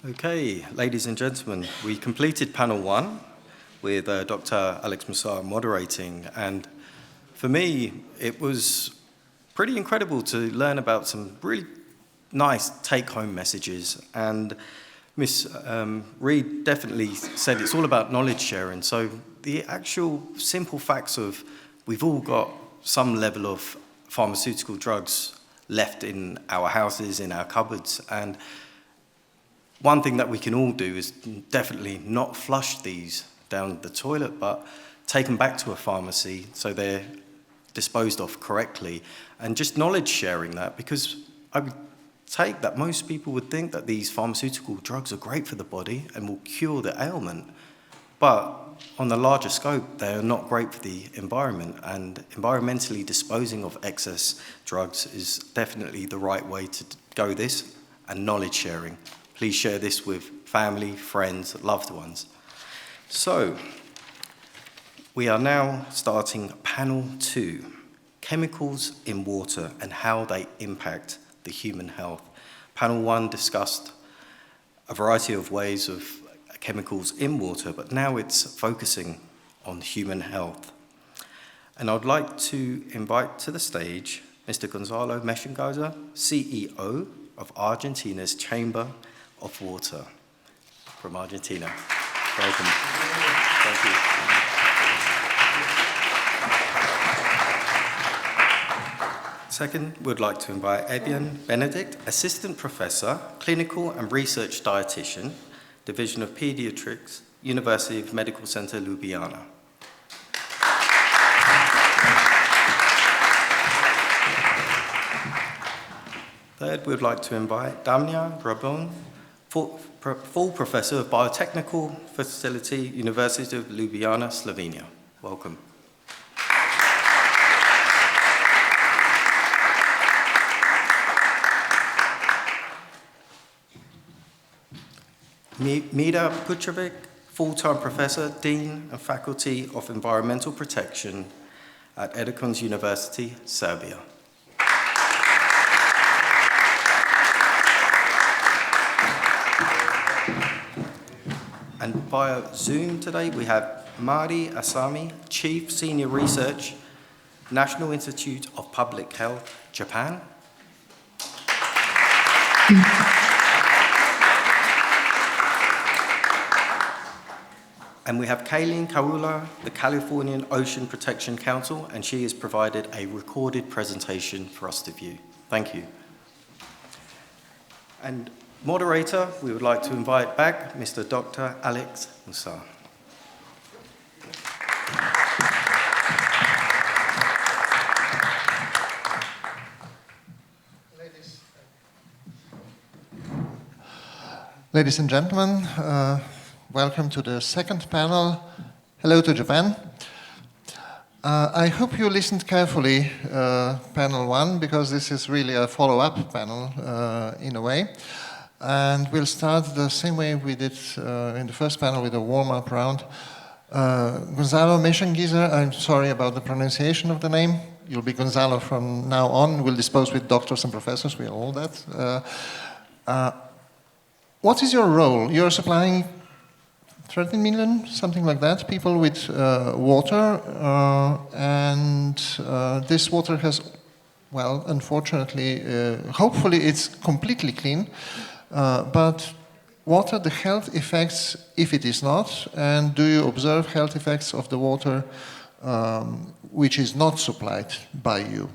Okay, ladies and gentlemen, we completed panel 1 with Dr. Aleš Musar moderating, and for me, it was pretty incredible to learn about some really nice take-home messages. And Miss Reed definitely said it's all about knowledge sharing. So the actual simple facts of we've all got some level of pharmaceutical drugs left in our houses, in our cupboards, and one thing that we can all do is definitely not flush these down the toilet, but take them back to a pharmacy so they're disposed of correctly, and just knowledge sharing that, because I would take that most people would think that these pharmaceutical drugs are great for the body and will cure the ailment, but on the larger scope, they are not great for the environment, and environmentally disposing of excess drugs is definitely the right way to go this, and knowledge sharing. Please share this with family, friends, loved ones. So, we are now starting panel 2, chemicals in water and how they impact the human health. Panel 1 discussed a variety of ways of chemicals in water, but now it's focusing on human health. And I'd like to invite to the stage Mr. Gonzalo Meschengieser, CEO of Argentina's Chamber of Water from Argentina. Welcome. Thank you. Second, we'd like to invite Evgen Benedik, Assistant Professor, Clinical and Research Dietitian, Division of Paediatrics, University of Medical Center Ljubljana. Third, we'd like to invite Damjana, Drobne, full Professor of Biotechnical Facility, University of Ljubljana, Slovenia. Welcome. Mira, Pucarevič, full-time Professor, Dean and Faculty of Environmental Protection at Educons University, Serbia. And via Zoom today, we have Mira Asami, Chief Senior Research, National Institute of Public Health, Japan. And we have Kayleen Kawula, the Californian Ocean Protection Council, and she has provided a recorded presentation for us to view. Thank you. And moderator, we would like to invite back Mr. Dr. Aleš Musar. Ladies and gentlemen, welcome to the second panel. Hello to Japan. I hope you listened carefully, panel 1, because this is really a follow-up panel in a way. And we'll start the same way we did in the first panel with a warm-up round. Gonzalo Meschengieser, I'm sorry about the pronunciation of the name. You'll be Gonzalo from now on. We'll dispose with doctors and professors, we all that. What is your role? You're supplying 13 million, something like that, people with water, and this water has, well, unfortunately, hopefully it's completely clean, but what are the health effects if it is not, and do you observe health effects of the water which is not supplied by you?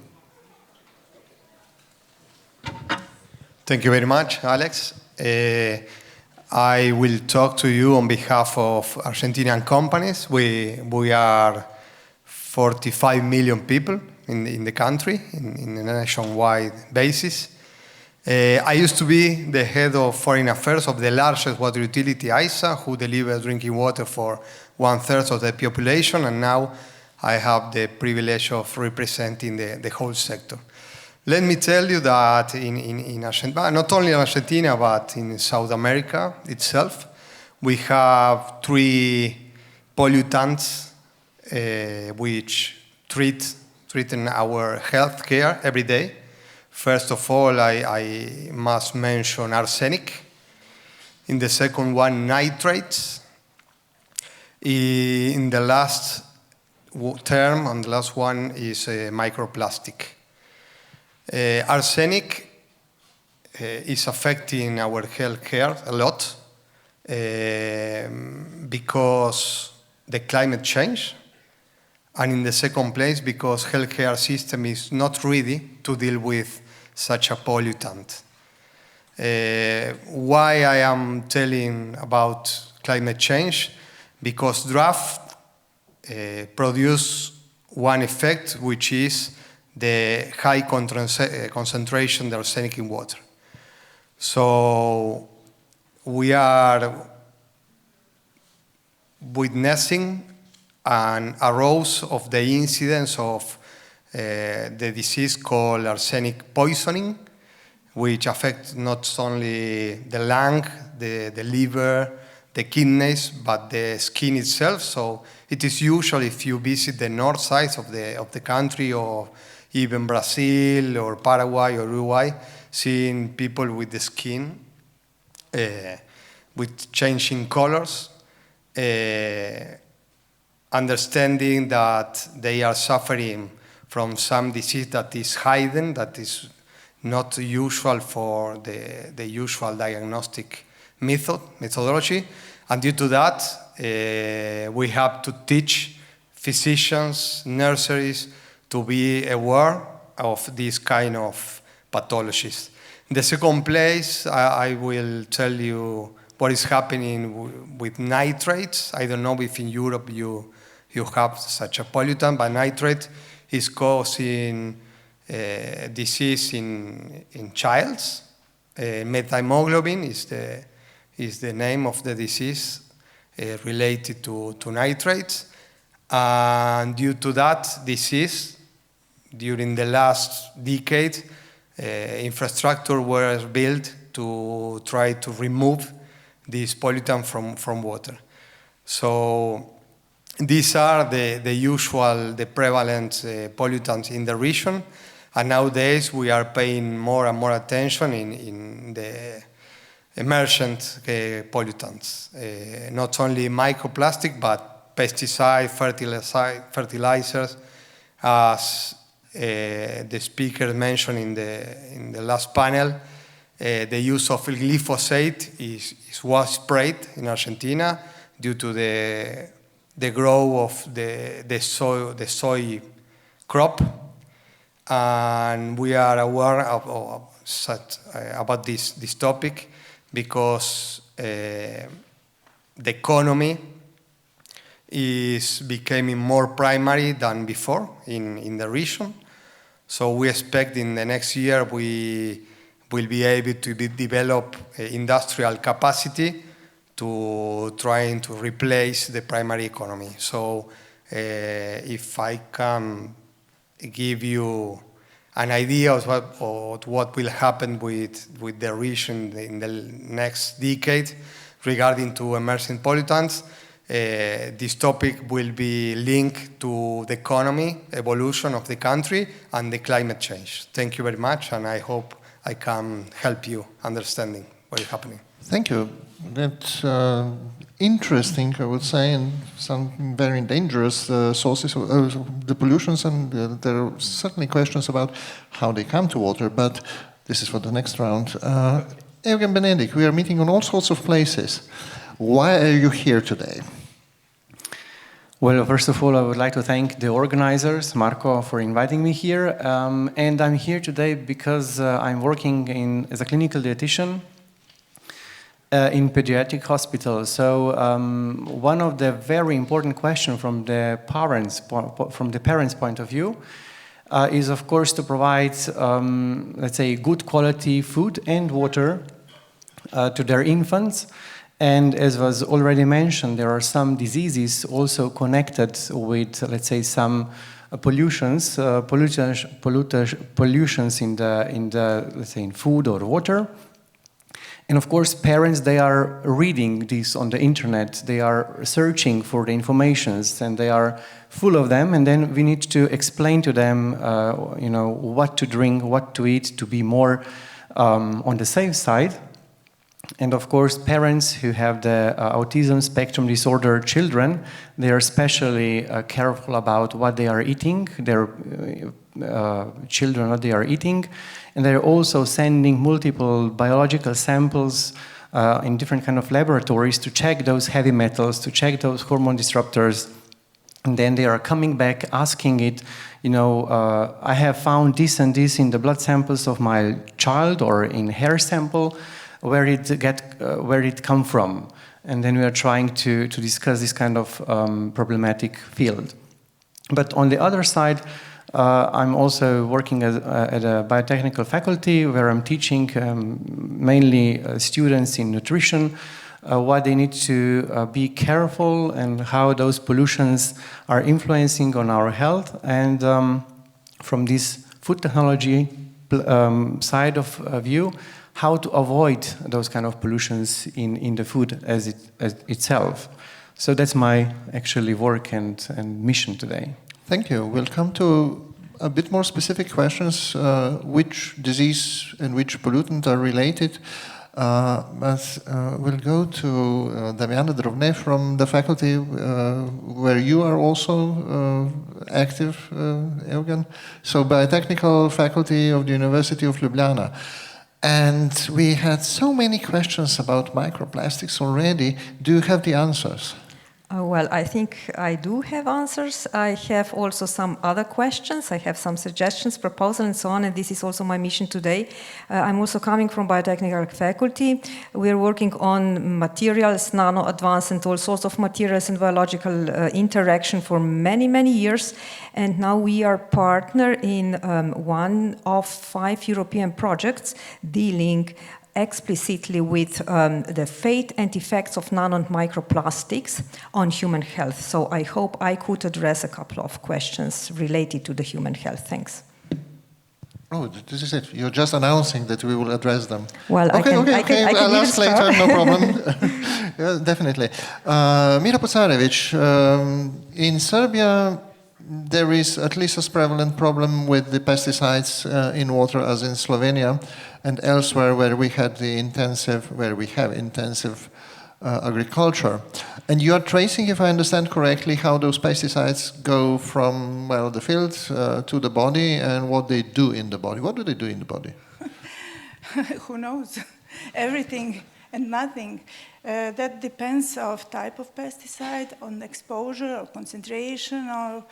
Thank you very much, Alex. I will talk to you on behalf of Argentinian companies. We are 45 million people in the country, in a nationwide basis. I used to be the head of foreign affairs of the largest water utility, ISA, who delivers drinking water for 1/3 of the population, and now I have the privilege of representing the whole sector. Let me tell you that in Argentina, not only in Argentina, but in South America itself, we have 3 pollutants which threaten our health care every day. First of all, I must mention arsenic. In the second one, nitrates. In the last term, and the last one is microplastic. Arsenic is affecting our healthcare a lot because the climate change, and in the second place because healthcare system is not ready to deal with such a pollutant. Why I am telling about climate change? Because draft produce one effect, which is the high concentration of arsenic in water. So we are witnessing an arose of the incidence of the disease called arsenic poisoning, which affects not only the lung, the liver, the kidneys, but the skin itself. So it is usually, if you visit the north side of the country, or even Brazil or Paraguay or Uruguay, seeing people with the skin with changing colors, understanding that they are suffering from some disease that is hidden, that is not usual for the usual diagnostic methodology. And due to that, we have to teach physicians, nurses, to be aware of these kind of pathologies. In the second place, I will tell you what is happening with nitrates. I don't know if in Europe you have such a pollutant, but nitrate is causing disease in childs. Methemoglobin is the name of the disease related to nitrates. And due to that disease, during the last decade, infrastructure was built to try to remove this pollutant from water. So these are the usual, the prevalent pollutants in the region. And nowadays we are paying more and more attention in the emergent pollutants. Not only microplastic, but pesticide, fertilizers, as the speaker mentioned in the last panel. The use of glyphosate was sprayed in Argentina due to the growth of the soy crop, and we are aware about this topic because the economy is becoming more primary than before in the region. So we expect in the next year we will be able to develop industrial capacity to trying to replace the primary economy. So if I can give you an idea of what will happen with the region in the next decade regarding to emerging pollutants, this topic will be linked to the economy, evolution of the country, and the climate change. Thank you very much, and I hope I can help you understanding what is happening. Thank you. That's interesting, I would say, and some very dangerous sources of the pollutions, and there are certainly questions about how they come to water, but this is for the next round. Evgen, Benedik, we are meeting on all sorts of places. Why are you here today? Well, first of all, I would like to thank the organizers, Marco, for inviting me here. And I'm here today because I'm working as a clinical dietitian in pediatric hospital. So one of the very important questions from the parents' point of view is, of course, to provide, let's say, good quality food and water to their infants. And as was already mentioned, there are some diseases also connected with, let's say, some pollutions in the let's say in food or water. And of course, parents, they are reading this on the internet, they are searching for the informations, and they are full of them. And then we need to explain to them, what to drink, what to eat, to be more on the safe side. And of course, parents who have the autism spectrum disorder children, they are especially careful about what they are eating, their children, what they are eating. And they're also sending multiple biological samples in different kind of laboratories to check those heavy metals, to check those hormone disruptors. And then they are coming back asking it, you know, I have found this and this in the blood samples of my child or in hair sample. Where it come from? And then we are trying to discuss this kind of problematic field. But on the other side, I'm also working at a biotechnical faculty where I'm teaching mainly students in nutrition what they need to be careful and how those pollutions are influencing on our health. And from this food technology side of view, how to avoid those kind of pollutions in the food as itself. So that's my actually work and mission today. Thank you. We'll come to a bit more specific questions, which disease and which pollutant are related. But we'll go to Damjana Drobne from the faculty where you are also active, Evgen. So Biotechnical faculty of the University of Ljubljana. And we had so many questions about microplastics already. Do you have the answers? Well, I think I do have answers. I have also some other questions. I have some suggestions, proposals, and so on, and this is also my mission today. I'm also coming from biotechnical faculty. We are working on materials, nano, advanced, and all sorts of materials and biological interaction for many, many years. And now we are partner in one of 5 European projects dealing explicitly with the fate and effects of nano and microplastics on human health. So I hope I could address a couple of questions related to the human health. Thanks. Oh, this is it. You're just announcing that we will address them. Well, okay. I'll ask later, no problem. Yeah, definitely. Mira Pucarevič, in Serbia, there is at least as prevalent problem with the pesticides in water as in Slovenia and elsewhere where we have intensive agriculture. And you are tracing, if I understand correctly, how those pesticides go from, well, the field to the body and what they do in the body. What do they do in the body? Who knows? Everything and nothing. That depends of type of pesticide, on exposure, or concentration, or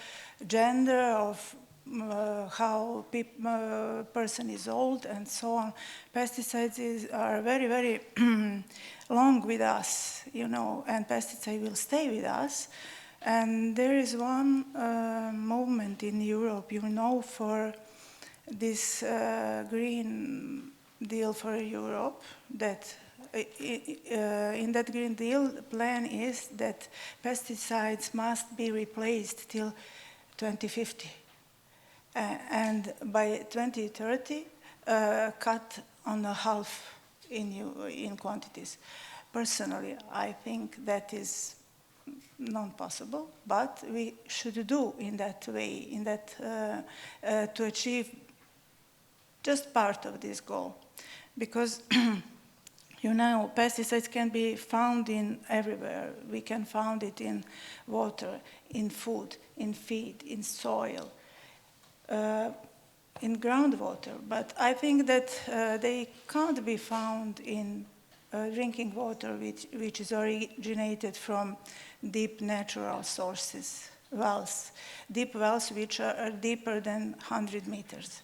gender, of how person is old, and so on. Pesticides are very, very long with us, you know, and pesticides will stay with us. And there is one movement in Europe, you know, for this Green Deal for Europe, that in that Green Deal plan is that pesticides must be replaced till 2050. And by 2030, cut on a half in quantities. Personally, I think that is not possible, but we should do in that way, in that to achieve just part of this goal, because you know, pesticides can be found in everywhere. We can find it in water, in food, in feed, in soil, in groundwater. But I think that they can't be found in drinking water, which is originated from deep natural sources, wells, deep wells which are deeper than 100 meters.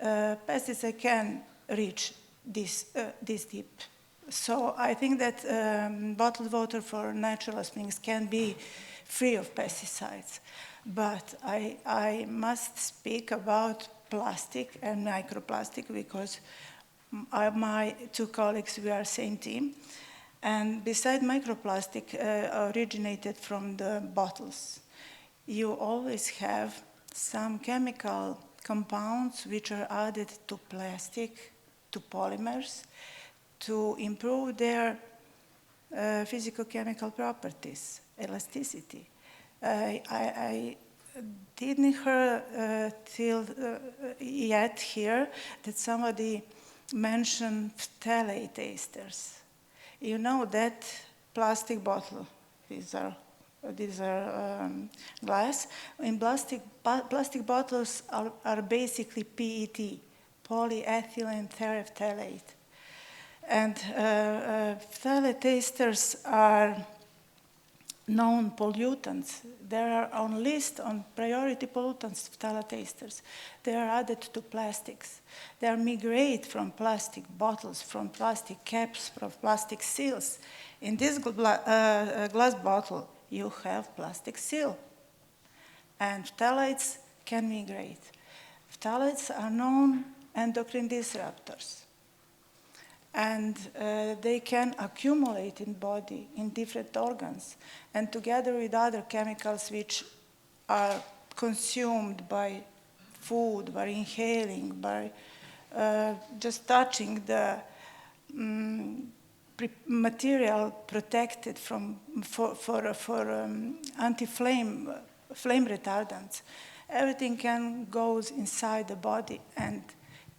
Pesticides can reach this deep. So I think that bottled water for natural springs can be free of pesticides. But I must speak about plastic and microplastic because my 2 colleagues, we are same team. And beside microplastic originated from the bottles, you always have some chemical compounds which are added to plastic, to polymers, to improve their physical-chemical properties, elasticity. I didn't hear till yet here that somebody mentioned phthalate esters. You know that plastic bottle, these are glass. In plastic bottles are basically PET, polyethylene terephthalate. And phthalate esters are known pollutants. They are on list on priority pollutants, phthalate esters. They are added to plastics. They are migrate from plastic bottles, from plastic caps, from plastic seals. In this glass bottle, you have plastic seal. And phthalates can migrate. Phthalates are known endocrine disruptors. And they can accumulate in body, in different organs, and together with other chemicals which are consumed by food, by inhaling, by just touching the material protected for anti-flame retardants. Everything goes inside the body and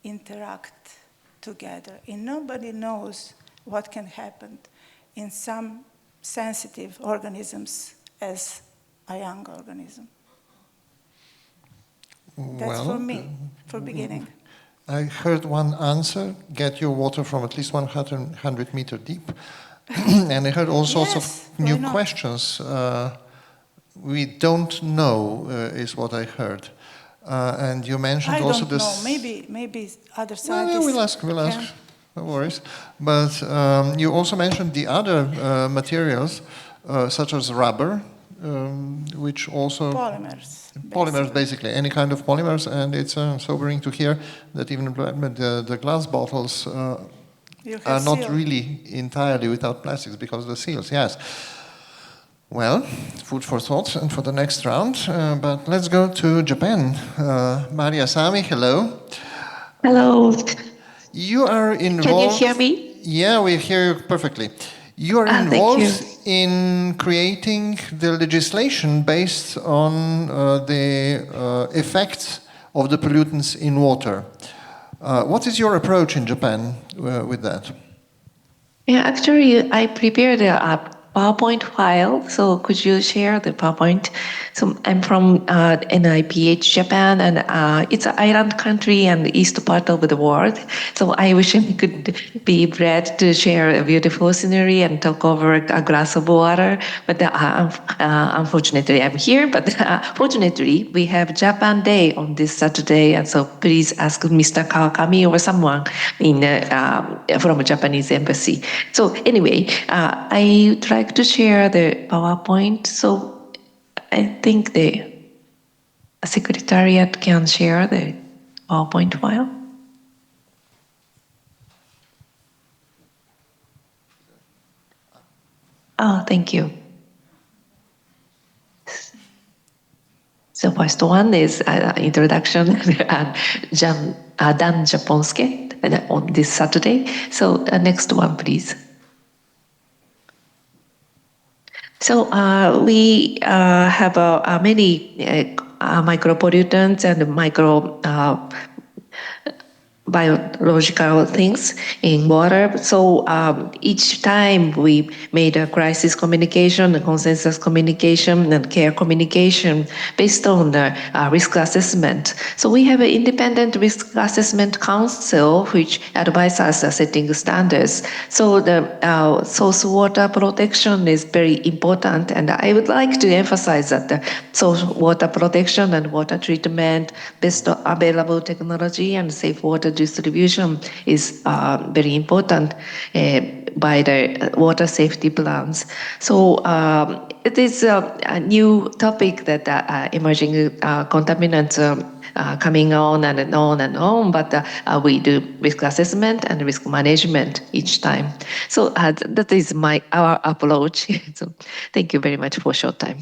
interact together. And nobody knows what can happen in some sensitive organisms as a young organism. That's for me, for beginning. I heard one answer, get your water from at least 100 meters deep. And I heard all sorts of new questions. We don't know is what I heard. And you mentioned also this. I don't know. Maybe other scientists. We'll ask. No worries. But you also mentioned the other materials, such as rubber, which also polymers, basically any kind of polymers. And it's sobering to hear that even the glass bottles are not really entirely without plastics because of the seals. Yes. Well, food for thought and for the next round. But let's go to Japan. Maria Asami, hello. Hello. You are involved. Can you hear me? Yeah, we hear you perfectly. You are involved in creating the legislation based on the effects of the pollutants in water. What is your approach in Japan with that? Yeah, actually, I prepared a PowerPoint file, so could you share the PowerPoint? So I'm from NIPH Japan, and it's an island country and east part of the world. So I wish I could be bred to share a beautiful scenery and talk over a glass of water, but unfortunately I'm here. But fortunately, we have Japan Day on this Saturday, and so please ask Mr. Kawakami or someone from a Japanese embassy. So anyway, I try to share the PowerPoint. So I think the Secretariat can share the PowerPoint file. Oh, thank you. So first one is introduction and Dan Japonske on this Saturday. So next one, please. So we have many micropollutants and biological things in water. So each time we made a crisis communication, a consensus communication, and care communication based on the risk assessment. So we have an independent risk assessment council which advises us setting standards. So the source water protection is very important, and I would like to emphasize that the source water protection and water treatment, best available technology, and safe water distribution is very important by the water safety plans. So it is a new topic that emerging contaminants coming on and on and on, but we do risk assessment and risk management each time. So that is our approach. So thank you very much for short time.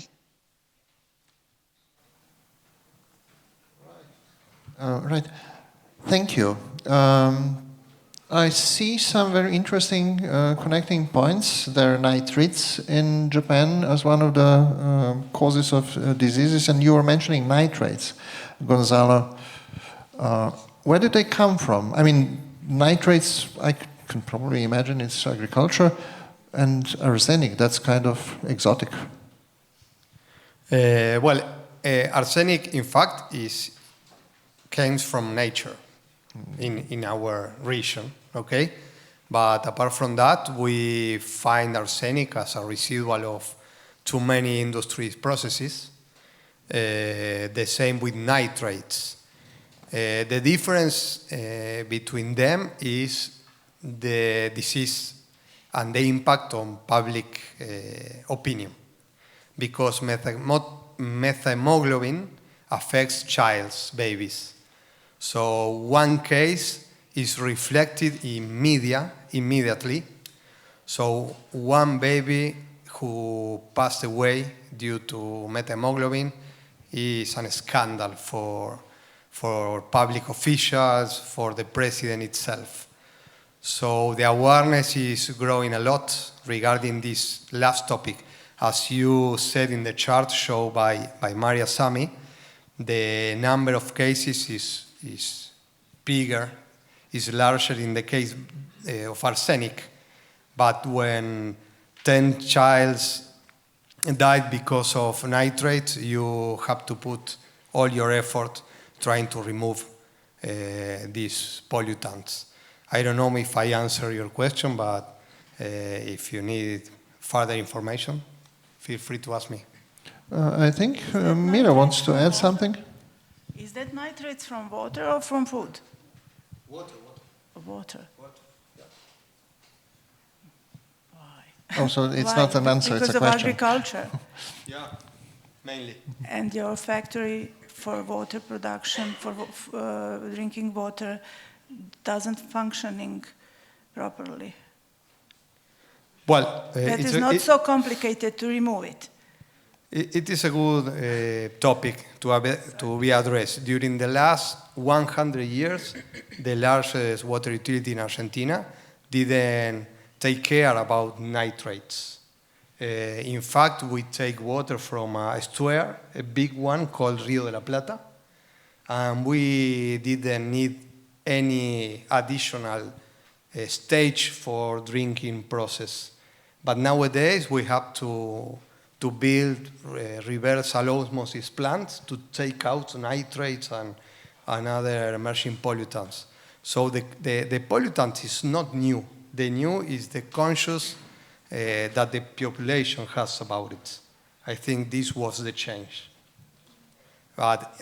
Right. Thank you. I see some very interesting connecting points. There are nitrates in Japan as one of the causes of diseases, and you were mentioning nitrates, Gonzalo. Where did they come from? I mean, nitrates, I can probably imagine it's agriculture, and arsenic, that's kind of exotic. Arsenic, in fact, comes from nature in our region, okay? But apart from that, we find arsenic as a residual of too many industry processes. The same with nitrates. The difference between them is the disease and the impact on public opinion, because methemoglobin affects babies. So one case is reflected in media immediately. So one baby who passed away due to methemoglobin is a scandal for public officials, for the president itself. So the awareness is growing a lot regarding this last topic. As you said in the chart shown by Maria Asami, the number of cases is bigger, is larger in the case of arsenic. But when 10 children died because of nitrates, you have to put all your effort trying to remove these pollutants. I don't know if I answered your question, but if you need further information, feel free to ask me. I think Mira wants to add something. Is that nitrates from water or from food? Water. Water. Yeah. Why? Oh, so it's Why? not an answer, because it's a question. Because of agriculture. Yeah, mainly. And your factory for water production, for drinking water, doesn't functioning properly. Well, That is not so complicated to remove it. It is a good topic to be addressed. During the last 100 years, the largest water utility in Argentina didn't take care about nitrates. In fact, we take water from a estuary, a big one called Rio de la Plata, and we didn't need any additional stage for drinking process. But nowadays, we have to build reverse osmosis plants to take out nitrates and other emerging pollutants. So the pollutant is not new. The new is the conscious that the population has about it. I think this was the change. But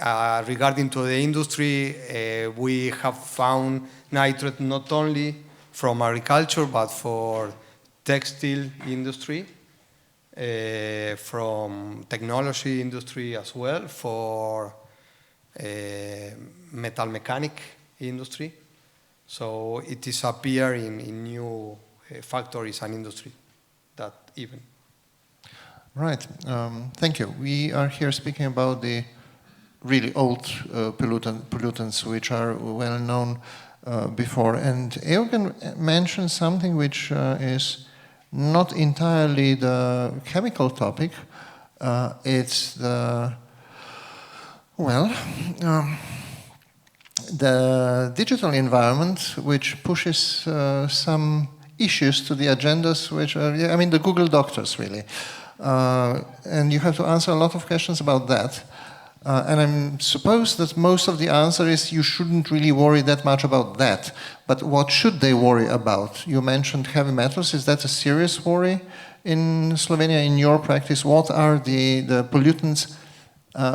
regarding to the industry, we have found nitrate not only from agriculture, but for textile industry, from technology industry as well, for metal mechanic industry. So it is appear in new factories and industry that even. Right, thank you. We are here speaking about the really old pollutants which are well known before. And Evgen mentioned something which is not entirely the chemical topic. It's the digital environment which pushes some issues to the agendas which are, I mean, the Google doctors really. And you have to answer a lot of questions about that. And I suppose that most of the answer is you shouldn't really worry that much about that. But what should they worry about? You mentioned heavy metals. Is that a serious worry in Slovenia, in your practice? What are the pollutants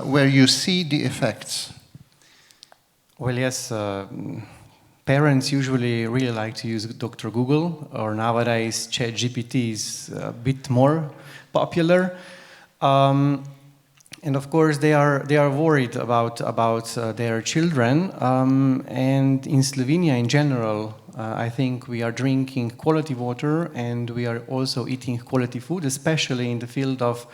where you see the effects? Well, yes. Parents usually really like to use Dr. Google, or nowadays ChatGPT is a bit more popular. And of course, they are worried about their children. And in Slovenia, in general, I think we are drinking quality water, and we are also eating quality food, especially in the field of,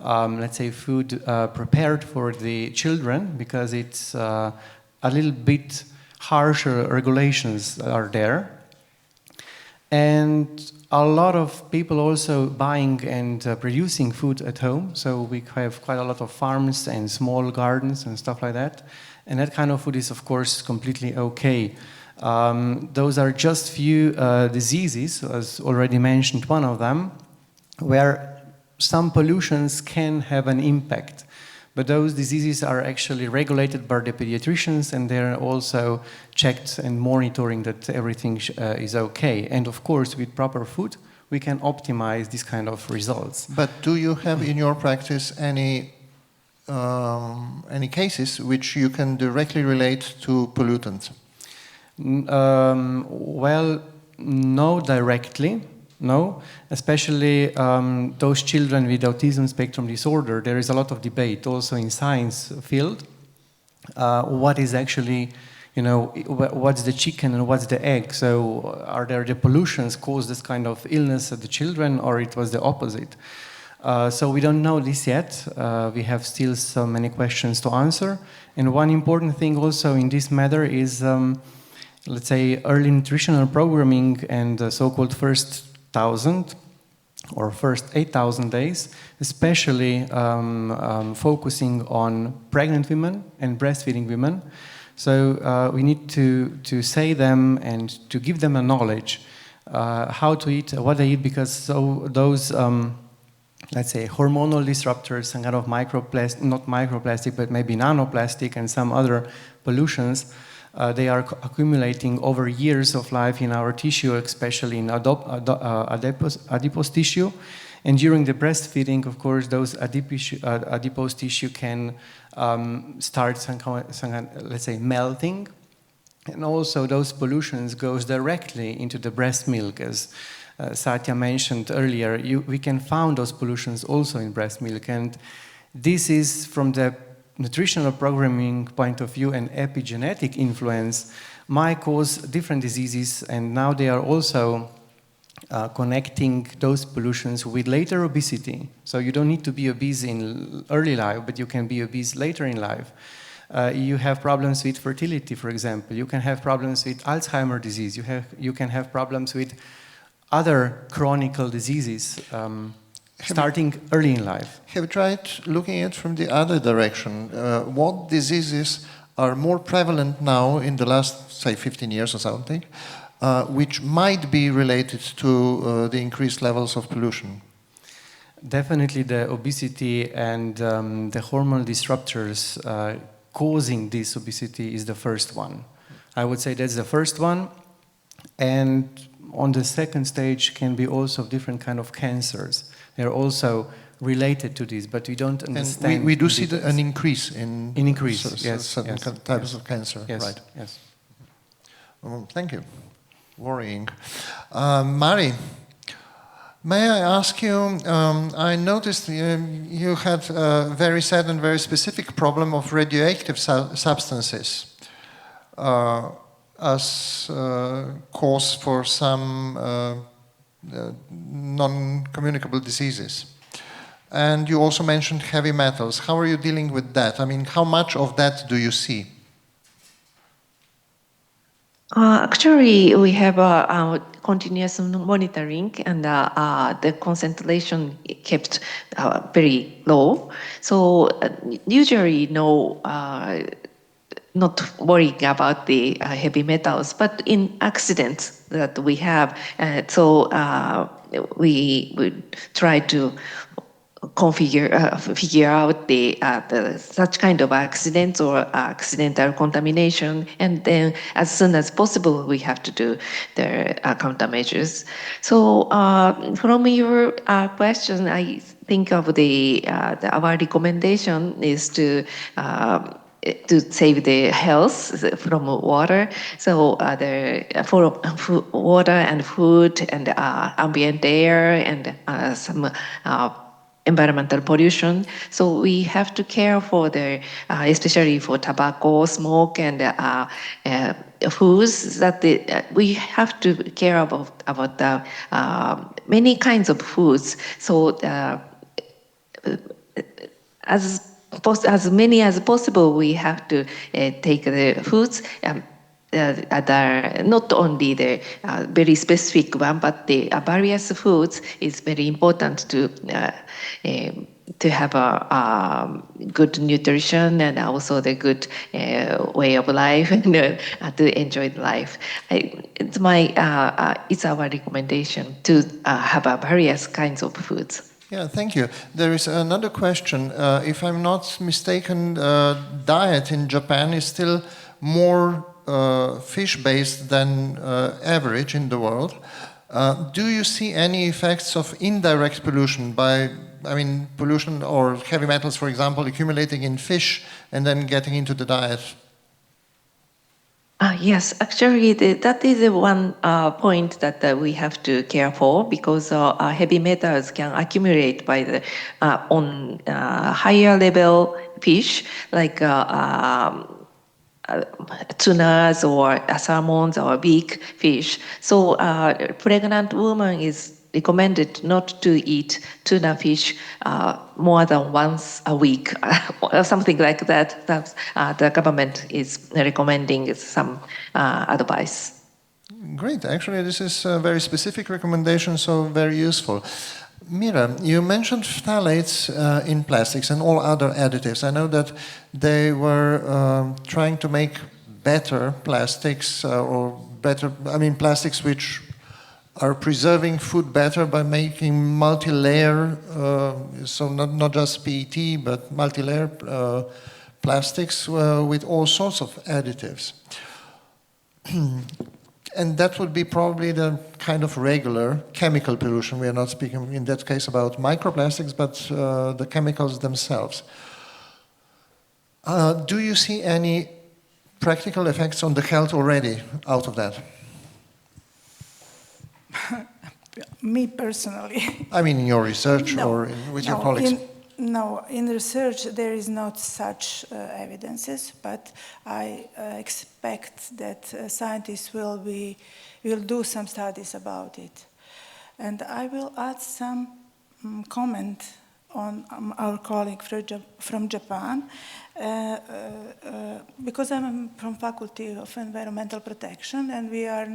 let's say, food prepared for the children, because it's a little bit harsher regulations are there. And a lot of people also buying and producing food at home. So we have quite a lot of farms and small gardens and stuff like that. And that kind of food is, of course, completely okay. Those are just few diseases, as already mentioned, one of them, where some pollutions can have an impact. But those diseases are actually regulated by the pediatricians, and they're also checked and monitoring that everything is okay. And of course, with proper food, we can optimize this kind of results. But do you have in your practice any cases which you can directly relate to pollutants? Well, no directly. No, especially those children with autism spectrum disorder. There is a lot of debate also in science field. What is actually, what's the chicken and what's the egg? So are there the pollutions cause this kind of illness at the children, or it was the opposite? So we don't know this yet. We have still so many questions to answer. And one important thing also in this matter is, let's say, early nutritional programming and the so-called first 1,000 or first 8,000 days, especially focusing on pregnant women and breastfeeding women. So we need to say them and to give them a knowledge how to eat, what they eat, because those, let's say, hormonal disruptors, some kind of microplastic, not microplastic, but maybe nanoplastic and some other pollutions, they are accumulating over years of life in our tissue, especially in adipose tissue. And during the breastfeeding, of course, those adipose tissue can start some kind, let's say, melting. And also those pollutions goes directly into the breast milk, as Satya mentioned earlier. We can find those pollutions also in breast milk. And this is from the nutritional programming point of view and epigenetic influence might cause different diseases, and now they are also connecting those pollutions with later obesity. So you don't need to be obese in early life, but you can be obese later in life. You have problems with fertility, for example. You can have problems with Alzheimer's disease. You can have problems with other chronic diseases. Starting early in life. Have you tried looking at it from the other direction? What diseases are more prevalent now in the last, say, 15 years or something, which might be related to the increased levels of pollution? Definitely the obesity and the hormonal disruptors causing this obesity is the first one. I would say that's the first one. And on the second stage can be also different kind of cancers. They're also related to this, but we don't understand. And we do see an increase in certain types of cancer, yes, right? Yes. Thank you. Worrying. Mari, may I ask you, I noticed you had a very sad and very specific problem of radioactive substances as cause for some non-communicable diseases. And you also mentioned heavy metals. How are you dealing with that? I mean, how much of that do you see? Actually, we have a continuous monitoring, and the concentration kept very low. So usually not worrying about the heavy metals, but in accidents that we have, we would try to figure out the such kind of accidents or accidental contamination, and then as soon as possible we have to do the countermeasures. So from your question, I think of our recommendation is to save the health from water. So for water and food and ambient air and some environmental pollution. So we have to care for especially for tobacco, smoke, and foods that we have to care about many kinds of foods. So as many as possible, we have to take the foods that are not only the very specific one, but the various foods is very important to to have a good nutrition and also the good way of life and to enjoy life. It's our recommendation to have various kinds of foods. Yeah, thank you. There is another question. If I'm not mistaken, diet in Japan is still more fish-based than average in the world. Do you see any effects of indirect pollution pollution or heavy metals, for example, accumulating in fish and then getting into the diet? Yes, actually, that is the one point that we have to care for, because heavy metals can accumulate on higher level fish, like tunas or salmons or big fish. So pregnant woman is recommended not to eat tuna fish more than once a week or something like that. The government is recommending some advice. Great. Actually, this is a very specific recommendation, so very useful. Mira, you mentioned phthalates in plastics and all other additives. I know that they were trying to make better plastics plastics which are preserving food better by making multi-layer, so not just PET, but multi-layer plastics with all sorts of additives. And that would be probably the kind of regular chemical pollution. We are not speaking in that case about microplastics, but the chemicals themselves. Do you see any practical effects on the health already out of that? Me personally. I mean, in your research or with your colleagues? In research there is not such evidences, but I expect that scientists will do some studies about it. And I will add some comment on our colleague from Japan, because I'm from Faculty of Environmental Protection, and we are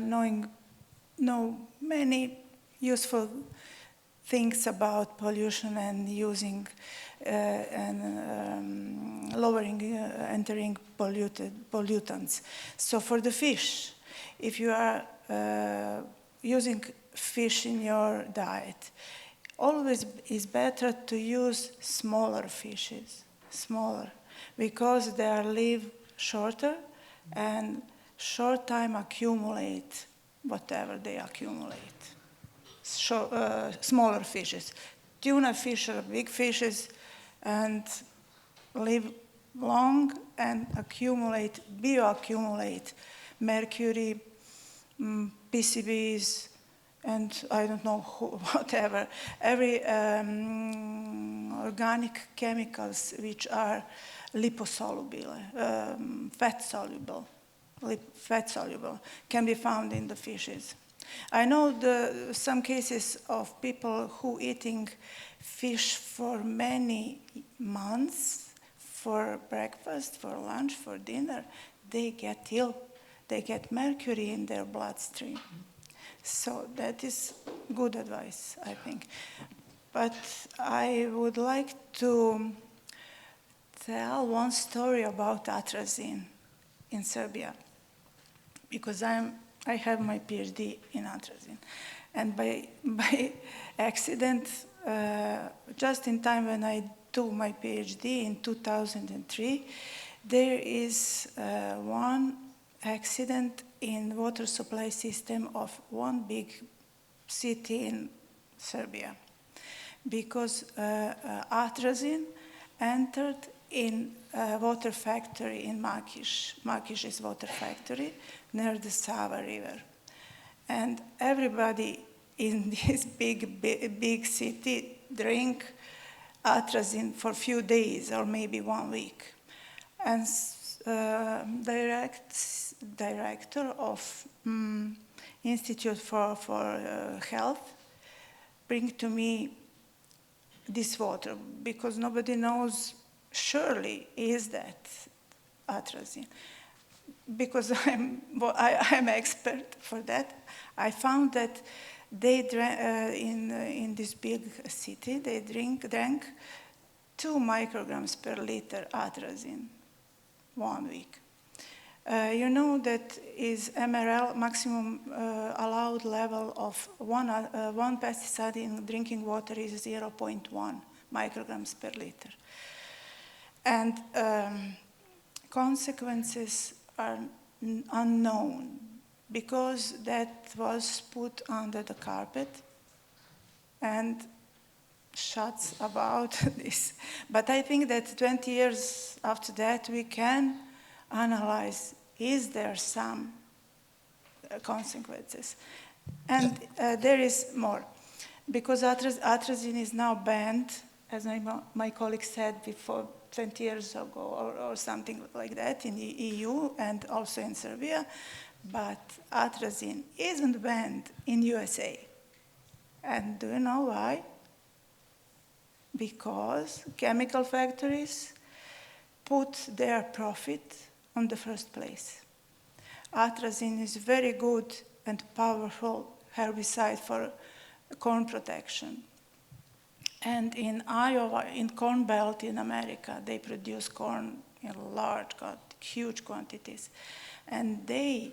know many useful things about pollution and using entering pollutants. So for the fish, if you are using fish in your diet, always is better to use smaller fishes, because they live shorter and short time accumulate whatever they accumulate. Smaller fishes. Tuna fish are big fishes and live long and bioaccumulate mercury, PCBs, and I don't know whatever. Every organic chemicals which are liposoluble, fat soluble, can be found in the fishes. I know some cases of people who eating fish for many months, for breakfast, for lunch, for dinner, they get ill. They get mercury in their bloodstream. So that is good advice, I think. But I would like to tell one story about atrazine in Serbia, because I have my PhD in atrazine. And by accident, just in time when I do my PhD in 2003, there is one accident in water supply system of one big city in Serbia, because atrazine entered in a water factory in Makiš. Makiš is water factory near the Sava River. And everybody in this big city drink atrazine for a few days or maybe 1 week. And director of Institute for Health bring to me this water, because nobody knows surely is that atrazine. Because I'm expert for that, I found that they in this big city, they drank 2 micrograms per liter atrazine 1 week. You know that is MRL, maximum allowed level of one pesticide in drinking water is 0.1 micrograms per liter. And consequences are unknown because that was put under the carpet and shuts about this. But I think that 20 years after that we can analyze, is there some consequences? And there is more. Because atrazine is now banned, as my colleague said before, 20 years ago or something like that in the EU and also in Serbia, but atrazine isn't banned in USA. And do you know why? Because chemical factories put their profit on the first place. Atrazine is very good and powerful herbicide for corn protection. And in Iowa, in Corn Belt in America, they produce corn in huge quantities. And they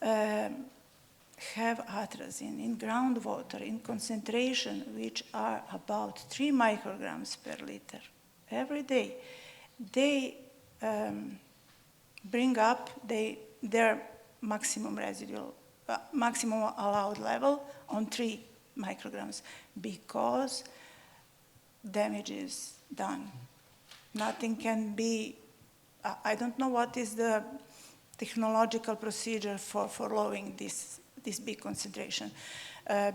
have atrazine in groundwater in concentration which are about 3 micrograms per liter every day. They bring up their maximum allowed level on 3 micrograms because damage is done. Nothing can be, I don't know what is the technological procedure for lowering this big concentration.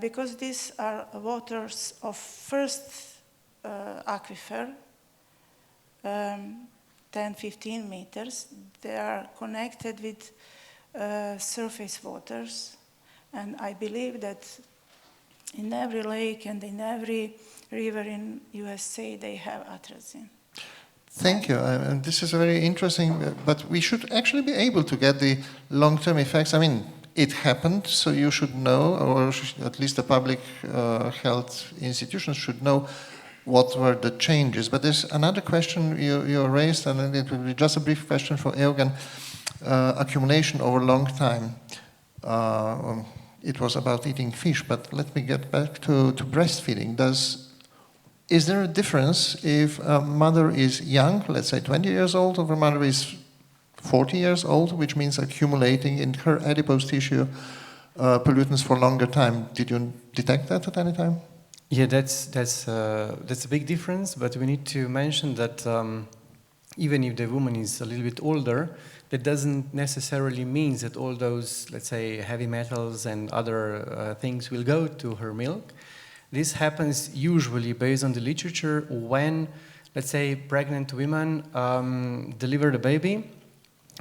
Because these are waters of first aquifer, 10-15 meters. They are connected with surface waters. And I believe that in every lake and in every river in USA, they have atrazine. Thank you. This is very interesting, but we should actually be able to get the long-term effects. I mean, it happened, so you should know, or at least the public health institutions should know what were the changes. But there's another question you raised, and it will be just a brief question for Evgen. Accumulation over a long time. It was about eating fish, but let me get back to breastfeeding. Is there a difference if a mother is young, let's say 20 years old, or a mother is 40 years old, which means accumulating in her adipose tissue pollutants for a longer time? Did you detect that at any time? Yeah, that's a big difference, but we need to mention that even if the woman is a little bit older, that doesn't necessarily mean that all those, let's say, heavy metals and other things will go to her milk. This happens usually based on the literature when, let's say, pregnant women delivered a baby,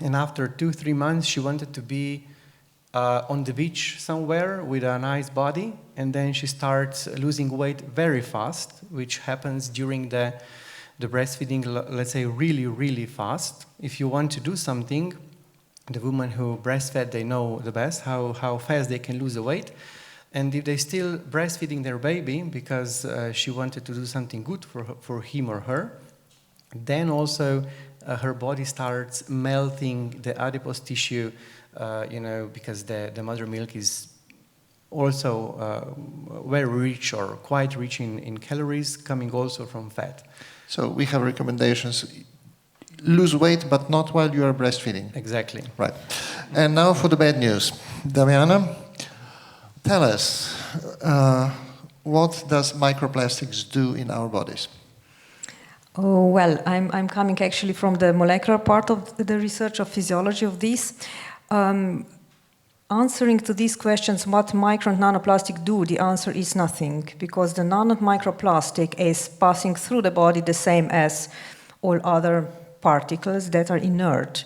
and after 2-3 months she wanted to be on the beach somewhere with a nice body, and then she starts losing weight very fast, which happens during the breastfeeding, let's say, really, really fast. If you want to do something, the women who breastfed, they know the best how fast they can lose the weight. And if they still breastfeeding their baby because she wanted to do something good for him or her, then also her body starts melting the adipose tissue, because the mother milk is also very rich or quite rich in calories, coming also from fat. So we have recommendations. Lose weight, but not while you are breastfeeding. Exactly. Right. And now for the bad news. Damjana, tell us, what does microplastics do in our bodies? Oh, well, I'm coming actually from the molecular part of the research of physiology of this. Answering to these questions, what micro and nanoplastic do, the answer is nothing, because the nano microplastic is passing through the body the same as all other particles that are inert.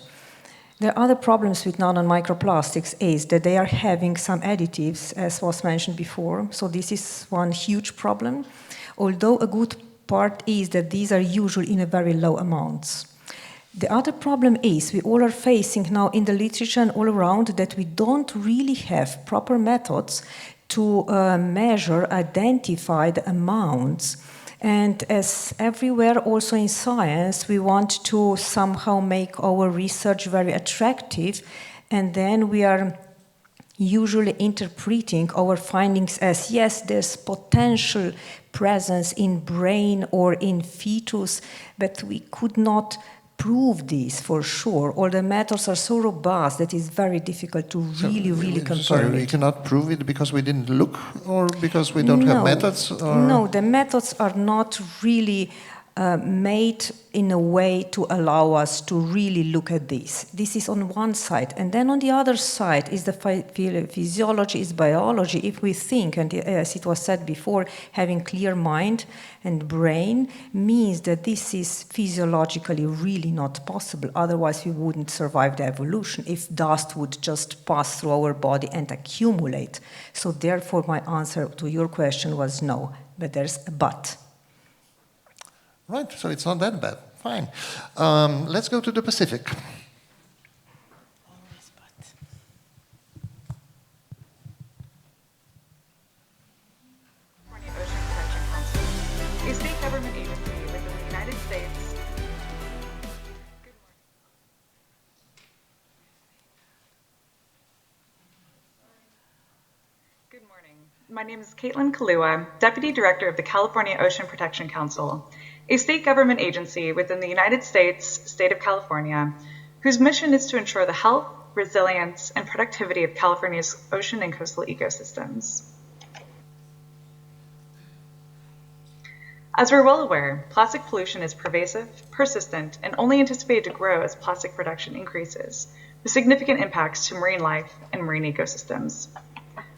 The other problems with nano and microplastics is that they are having some additives, as was mentioned before, so this is one huge problem, although a good part is that these are usually in a very low amounts. The other problem is we all are facing now in the literature and all around that we don't really have proper methods to measure, identify the amounts And as everywhere, also in science, we want to somehow make our research very attractive, and then we are usually interpreting our findings as, yes, there's potential presence in brain or in fetus, but we could not prove this for sure. All the methods are so robust that it's very difficult to really confirm Sorry, we it. cannot prove it because we didn't look, or because we don't have methods? Or? No, the methods are not really made in a way to allow us to really look at this. This is on one side. And then on the other side is the physiology, is biology. If we think, and as it was said before, having clear mind and brain means that this is physiologically really not possible. Otherwise, we wouldn't survive the evolution if dust would just pass through our body and accumulate. So therefore, my answer to your question was no, but there's a but. Right, so it's not that bad. Fine. Let's go to the Pacific. California Ocean Protection Council, a state government agency within the United States. Good morning. My name is Caitlin Kalua, Deputy Director of the California Ocean Protection Council, a state government agency within the United States, state of California, whose mission is to ensure the health, resilience, and productivity of California's ocean and coastal ecosystems. As we're well aware, plastic pollution is pervasive, persistent, and only anticipated to grow as plastic production increases, with significant impacts to marine life and marine ecosystems.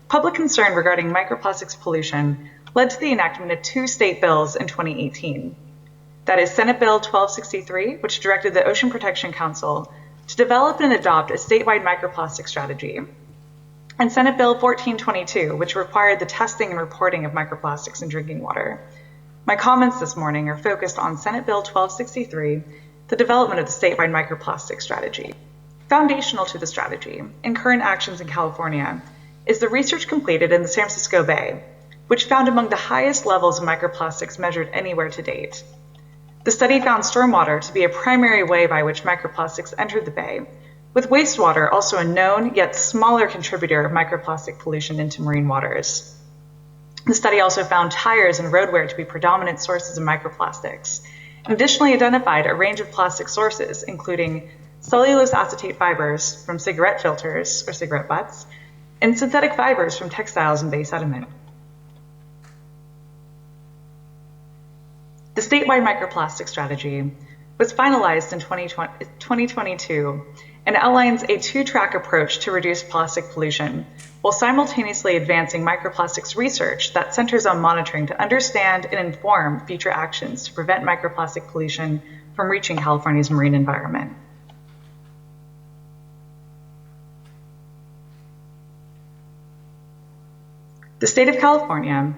Public concern regarding microplastics pollution led to the enactment of two state bills in 2018. That is Senate Bill 1263, which directed the Ocean Protection Council to develop and adopt a statewide microplastic strategy, and Senate Bill 1422, which required the testing and reporting of microplastics in drinking water. My comments this morning are focused on Senate Bill 1263, the development of the statewide microplastic strategy. Foundational to the strategy and current actions in California is the research completed in the San Francisco Bay, which found among the highest levels of microplastics measured anywhere to date. The study found stormwater to be a primary way by which microplastics entered the bay, with wastewater also a known yet smaller contributor of microplastic pollution into marine waters. The study also found tires and roadwear to be predominant sources of microplastics, and additionally identified a range of plastic sources, including cellulose acetate fibers from cigarette filters or cigarette butts, and synthetic fibers from textiles and bay sediment. The statewide microplastic strategy was finalized in 2022 and outlines a two-track approach to reduce plastic pollution, while simultaneously advancing microplastics research that centers on monitoring to understand and inform future actions to prevent microplastic pollution from reaching California's marine environment. The state of California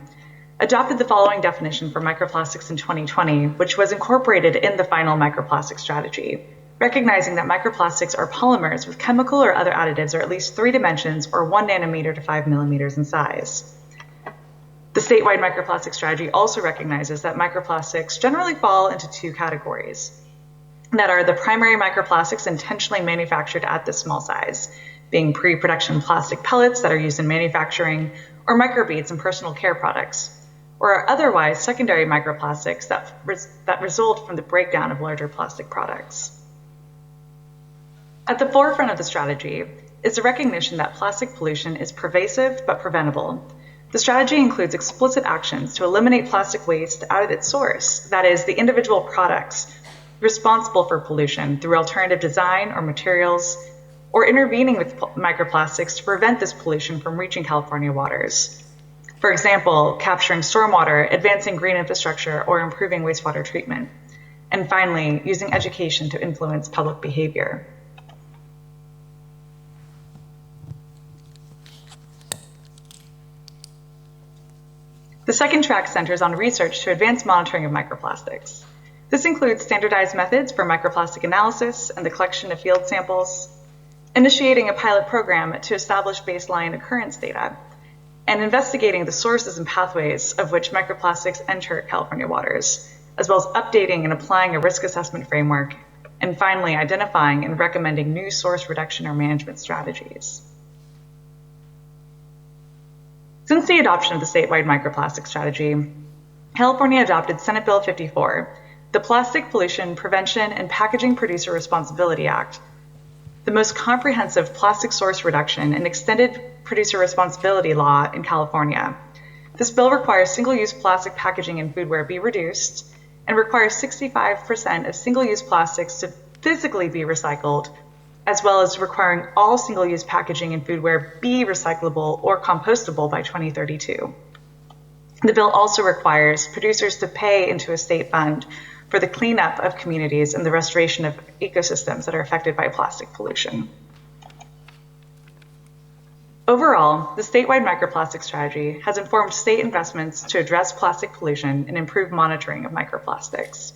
adopted the following definition for microplastics in 2020, which was incorporated in the final microplastic strategy, recognizing that microplastics are polymers with chemical or other additives or at least 3 dimensions or 1 nanometer to 5 millimeters in size. The statewide microplastic strategy also recognizes that microplastics generally fall into 2 categories, that are the primary microplastics intentionally manufactured at this small size, being pre-production plastic pellets that are used in manufacturing, or microbeads in personal care products, or otherwise secondary microplastics that result from the breakdown of larger plastic products. At the forefront of the strategy is the recognition that plastic pollution is pervasive but preventable. The strategy includes explicit actions to eliminate plastic waste out at its source, that is, the individual products responsible for pollution through alternative design or materials, or intervening with microplastics to prevent this pollution from reaching California waters. For example, capturing stormwater, advancing green infrastructure, or improving wastewater treatment. And finally, using education to influence public behavior. The second track centers on research to advance monitoring of microplastics. This includes standardized methods for microplastic analysis and the collection of field samples, initiating a pilot program to establish baseline occurrence data, and investigating the sources and pathways of which microplastics enter California waters, as well as updating and applying a risk assessment framework, and finally identifying and recommending new source reduction or management strategies. Since the adoption of the statewide microplastic strategy, California adopted Senate Bill 54, the Plastic Pollution Prevention and Packaging Producer Responsibility Act, the most comprehensive plastic source reduction and extended producer responsibility law in California. This bill requires single-use plastic packaging in foodware be reduced and requires 65% of single-use plastics to physically be recycled, as well as requiring all single-use packaging in foodware be recyclable or compostable by 2032. The bill also requires producers to pay into a state fund for the cleanup of communities and the restoration of ecosystems that are affected by plastic pollution. Overall, the statewide microplastic strategy has informed state investments to address plastic pollution and improve monitoring of microplastics.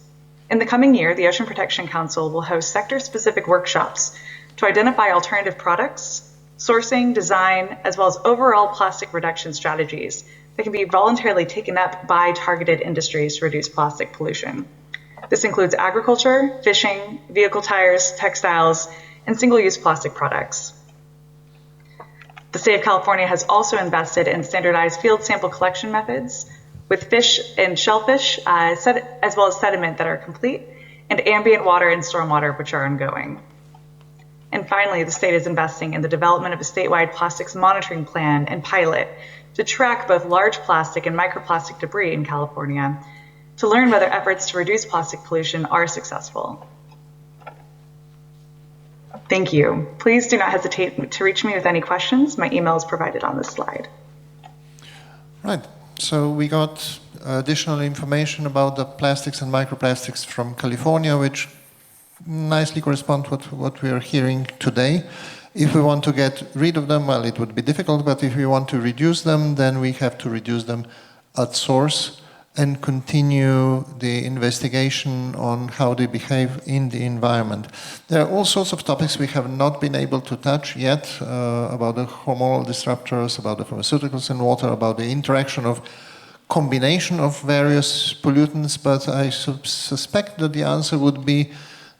In the coming year, the Ocean Protection Council will host sector-specific workshops to identify alternative products, sourcing, design, as well as overall plastic reduction strategies that can be voluntarily taken up by targeted industries to reduce plastic pollution. This includes agriculture, fishing, vehicle tires, textiles, and single-use plastic products. The state of California has also invested in standardized field sample collection methods with fish and shellfish, as well as sediment that are complete, and ambient water and stormwater, which are ongoing. And finally, the state is investing in the development of a statewide plastics monitoring plan and pilot to track both large plastic and microplastic debris in California to learn whether efforts to reduce plastic pollution are successful. Thank you. Please do not hesitate to reach me with any questions. My email is provided on this slide. Right. So we got additional information about the plastics and microplastics from California, which nicely correspond to what we are hearing today. If we want to get rid of them, well, it would be difficult, but if we want to reduce them, then we have to reduce them at source and continue the investigation on how they behave in the environment. There are all sorts of topics we have not been able to touch yet about the hormonal disruptors, about the pharmaceuticals in water, about the interaction of combination of various pollutants, but I suspect that the answer would be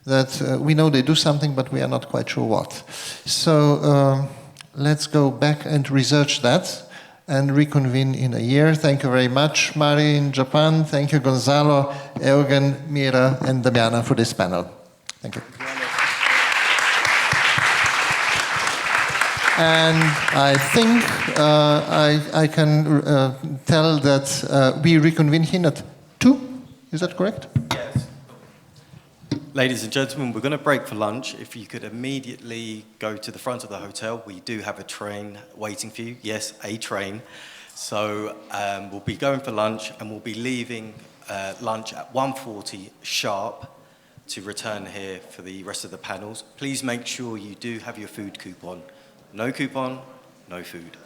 that we know they do something, but we are not quite sure what. So let's go back and research that and reconvene in a year. Thank you very much, Mari in Japan. Thank you, Gonzalo, Evgen, Mira, and Damjana for this panel. Thank you. And I think I can tell that we reconvene here at 2. Is that correct? Yes. Ladies and gentlemen, we're going to break for lunch. If you could immediately go to the front of the hotel, we do have a train waiting for you. Yes, a train. So we'll be going for lunch and we'll be leaving lunch at 1:40 sharp to return here for the rest of the panels. Please make sure you do have your food coupon. No coupon, no food.